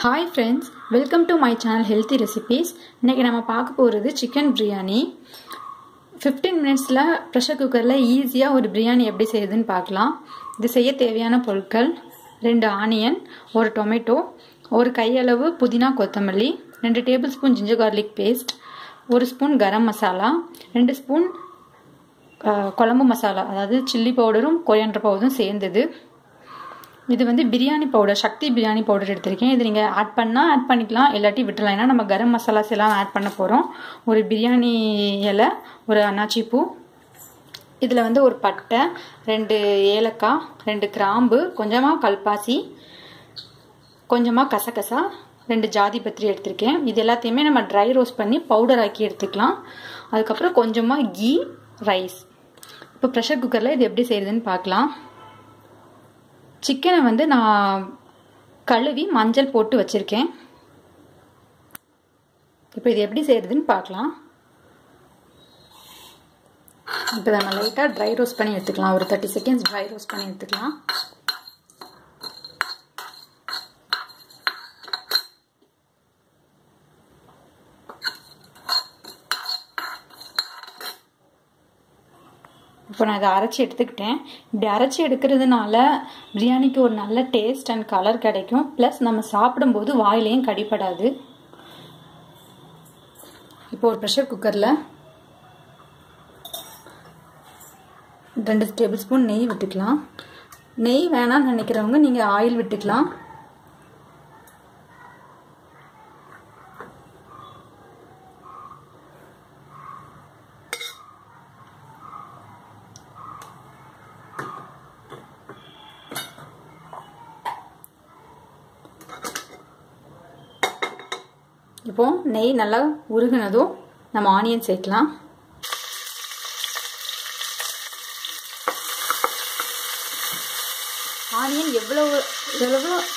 Hi friends, welcome to my channel Healthy Recipes. இன்னைக்கு நம்ம பார்க்க போறது chicken biryani. 15 minutesல pressure cookerல ஈஸியா ஒரு biryani எப்படி செய்யுதுன்னு பார்க்கலாம். இது செய்ய தேவையான பொருட்கள் 2 ஆனியன், 1 டொமேட்டோ, 1 கையளவு புதினா கொத்தமல்லி, 2 tablespoon ginger garlic paste, 1 spoon garam masala, 2 spoon குழம்பு மசாலா அதாவது chilli powderம் coriander powderம் சேர்ந்தது. இது வந்து பிரியாணி பவுடர் சக்தி பிரியாணி பவுடர் எடுத்துர்க்கேன். இது நீங்க ஆட் பண்ணா ஆட் பண்ணிக்கலாம் இல்லாட்டி விட்டுறலாம். ஏன்னா நம்ம கரம் மசாலாஸ் எல்லாம் ஆட் பண்ண போறோம். ஒரு பிரியாணி இலை, ஒரு அன்னாச்சி பூ, இதுல வந்து ஒரு பட்டை, 2 ஏலக்காய், 2 கிராம்பு, கொஞ்சமா கல்பாசி, கொஞ்சமா கசகசா, 2 ஜாதி பத்திரி எடுத்துர்க்கேன். இது எல்லாத்தையுமே நம்ம ட்ரை ரோஸ்ட் பண்ணி பவுடர் ஆக்கி எடுத்துக்கலாம். அதுக்கு அப்புறம் கொஞ்சமா கீ, ரைஸ். இப்போ பிரஷர் குக்கர்ல இது எப்படி செய்யறதுன்னு பார்க்கலாம். சிக்கனை வந்து நான் கழுவி மஞ்சள் போட்டு வச்சிருக்கேன். இப்போ இது எப்படி செய்யறதுன்னு பார்க்கலாம். இப்போ நம்ம லைட்டா ட்ரை ரோஸ்ட் பண்ணி எடுத்துக்கலாம். ஒரு 30 செகண்ட்ஸ் ட்ரை ரோஸ்ட் பண்ணி எடுத்துக்கலாம். இப்போ நான் இதை அரைச்சி எடுத்துக்கிட்டேன். இப்படி அரைச்சி எடுக்கிறதுனால பிரியாணிக்கு ஒரு நல்ல டேஸ்ட் அண்ட் கலர் கிடைக்கும். ப்ளஸ் நம்ம சாப்பிடும்போது வாயிலையும் கடிப்படாது. இப்போ ஒரு ப்ரெஷர் குக்கரில் 2 டேபிள் ஸ்பூன் நெய் விட்டுக்கலாம். நெய் வேணாம்னு நினைக்கிறவங்க நீங்கள் ஆயில் விட்டுக்கலாம். இப்போ நெய் நல்லா உருகுனதும் நம்ம ஆனியன் சேர்க்கலாம். ஆனியன் எவ்வளவு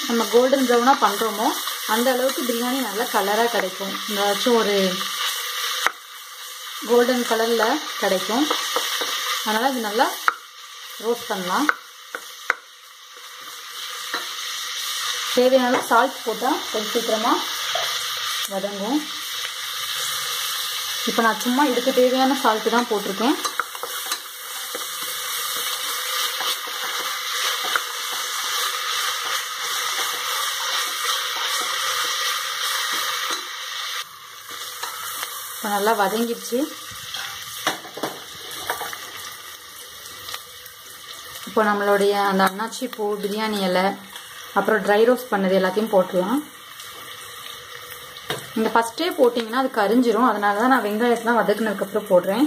நம்ம கோல்டன் ப்ரௌனா பண்றோமோ அந்த அளவுக்கு பிரியாணி நல்லா கலரா கிடைக்கும். ஏதாச்சும் ஒரு கோல்டன் கலர்ல கிடைக்கும். அதனால இது நல்லா ரோஸ்ட் பண்ணலாம். தேவையான சால்ட் போட்டா கொஞ்சம் சீக்கிரமா வதங்கும். இப்போ நான் சும்மா இதுக்கு தேவையான சால்ட் தான் போட்டிருக்கேன். இப்போ நல்லா வதங்கிடுச்சு. இப்போ நம்மளுடைய அந்த அன்னாச்சி பூ, பிரியாணி இலை, அப்புறம் ட்ரை ரோஸ்ட் பண்ணது எல்லாத்தையும் போட்டுடலாம். நீங்கள் ஃபஸ்ட்டே போட்டிங்கன்னா அது கரிஞ்சிரும். அதனால தான் நான் வெங்காயத்தெலாம் வதக்குனதுக்கப்புறம் போடுறேன்.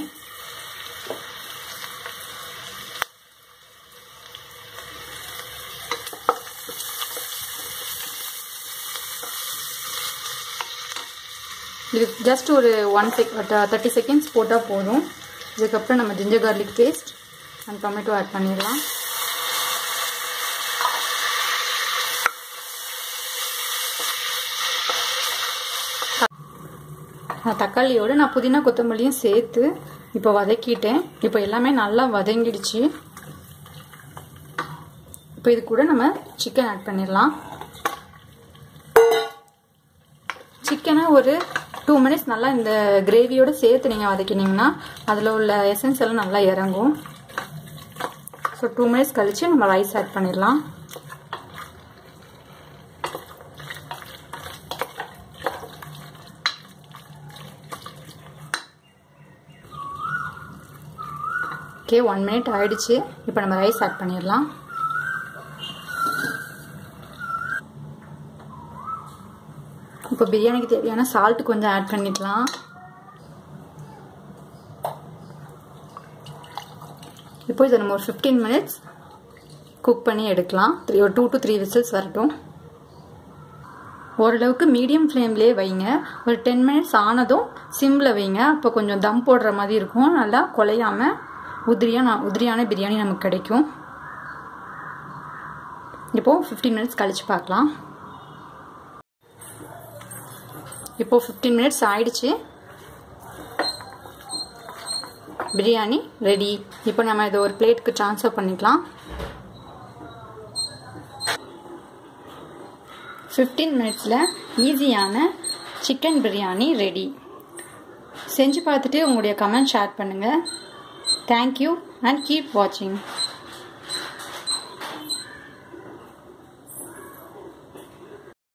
இது ஜஸ்ட் ஒரு 30 செகண்ட்ஸ் போட்டால் போதும். இதுக்கப்புறம் நம்ம ginger garlic paste and tomato add பண்ணிடலாம். தக்காளியோடு நான் புதினா கொத்தமல்லியும் சேர்த்து இப்போ வதக்கிட்டேன். இப்போ எல்லாமே நல்லா வதங்கிடுச்சு. இப்போ இது கூட நம்ம சிக்கன் ஆட் பண்ணிடலாம். சிக்கனை ஒரு 2 மினிட்ஸ் நல்லா இந்த கிரேவியோடு சேர்த்து நீங்கள் வதக்கினீங்கன்னா அதில் உள்ள எசன்ஸ் எல்லாம் நல்லா இறங்கும். ஸோ 2 மினிட்ஸ் கழிச்சு நம்ம ரைஸ் ஆட் பண்ணிடலாம். ஓகே, 1 மினிட் ஆயிடுச்சு. இப்போ நம்ம ரைஸ் ஆட் பண்ணிடலாம். இப்போ பிரியாணிக்கு தேவையான சால்ட் கொஞ்சம் ஆட் பண்ணிக்கலாம். இப்போ இதை நம்ம ஒரு 15 மினிட்ஸ் குக் பண்ணி எடுக்கலாம். ஒரு 2 to 3 விசில்ஸ் வரட்டும். ஓரளவுக்கு மீடியம் ஃப்ளேம்லேயே வைங்க. ஒரு 10 மினிட்ஸ் ஆனதும் சிம்மில் வைங்க. அப்போ கொஞ்சம் தம் போடுற மாதிரி இருக்கும். நல்லா குலையாமல் உதிரியான பிரியாணி நமக்கு கிடைக்கும். இப்போ 15 மினிட்ஸ் கழிச்சு பார்க்கலாம். இப்போ 15 மினிட்ஸ் ஆயிடுச்சு. பிரியாணி ரெடி. இப்போ நம்ம இதை ஒரு பிளேட்டுக்கு ட்ரான்ஸ்ஃபர் பண்ணிக்கலாம். 15 மினிட்ஸில் ஈஸியான சிக்கன் பிரியாணி ரெடி. செஞ்சு பார்த்துட்டு உங்களுடைய கமெண்ட் ஷேர் பண்ணுங்கள். தேங்க்யூ அண்ட் கீப் வாட்சிங்.